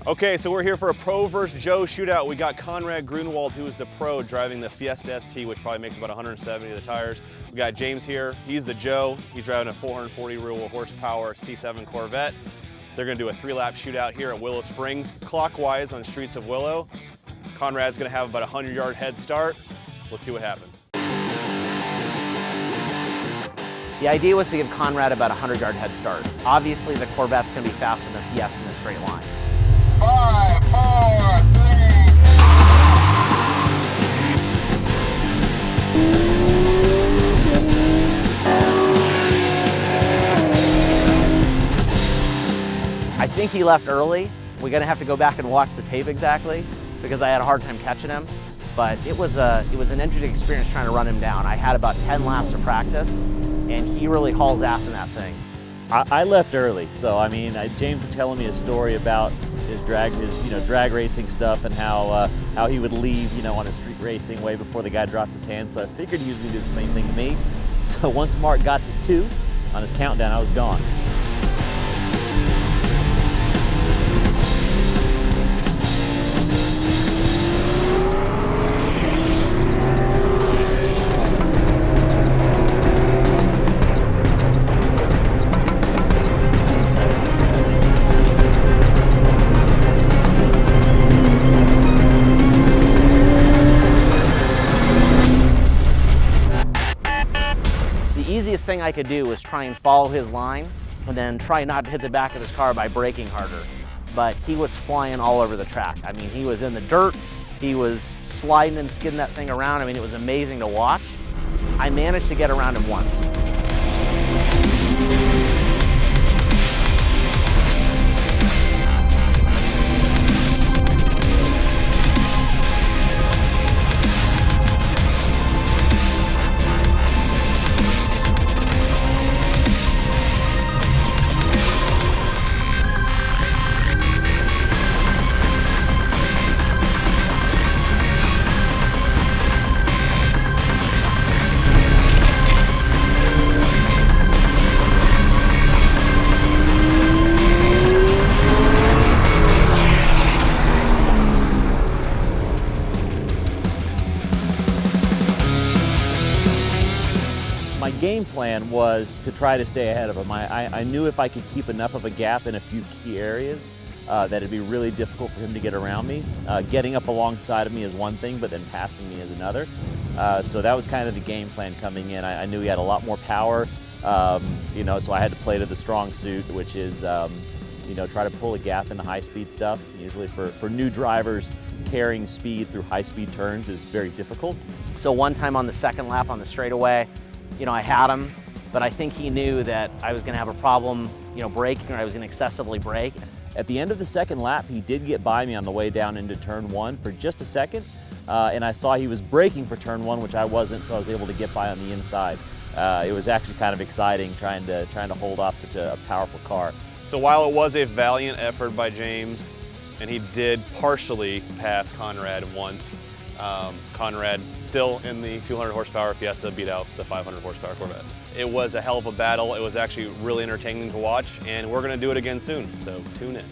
Okay, so we're here for a Pro versus Joe shootout. We got Conrad Grunewald, who is the pro, driving the Fiesta ST, which probably makes about 170 of the tires. We got James here. He's the Joe. He's driving a 440 real horsepower C7 Corvette. They're gonna do a 3-lap shootout here at Willow Springs, clockwise on Streets of Willow. Conrad's gonna have about a 100-yard head start. Let's see what happens. The idea was to give Conrad about a 100-yard head start. Obviously, the Corvette's gonna be faster than the Fiesta in a straight line. 5, 4, 3. I think he left early. We're gonna have to go back and watch the tape exactly because I had a hard time catching him. But it was an interesting experience trying to run him down. I had about 10 laps of practice, and he really hauls ass in that thing. I left early, so I mean, James was telling me a story about his drag racing stuff and how he would leave, on a street racing way before the guy dropped his hand. So I figured he was gonna do the same thing to me. So once Mark got to 2 on his countdown, I was gone. The easiest thing I could do was try and follow his line and then try not to hit the back of his car by braking harder. But he was flying all over the track. I mean, he was in the dirt, he was sliding and skidding that thing around. I mean, it was amazing to watch. I managed to get around him once. My game plan was to try to stay ahead of him. I knew if I could keep enough of a gap in a few key areas that it'd be really difficult for him to get around me. Getting up alongside of me is one thing, but then passing me is another. So that was kind of the game plan coming in. I knew he had a lot more power, so I had to play to the strong suit, which is try to pull a gap in the high-speed stuff. Usually for new drivers, carrying speed through high-speed turns is very difficult. So one time on the second lap on the straightaway, I had him, but I think he knew that I was gonna have a problem, braking, or I was gonna excessively brake. At the end of the second lap, he did get by me on the way down into turn 1 for just a second, and I saw he was braking for turn 1, which I wasn't, so I was able to get by on the inside. It was actually kind of exciting trying to hold off such a powerful car. So while it was a valiant effort by James, and he did partially pass Conrad once, Conrad, still in the 200 horsepower Fiesta, beat out the 500 horsepower Corvette. It was a hell of a battle. It was actually really entertaining to watch, and we're gonna do it again soon, so tune in.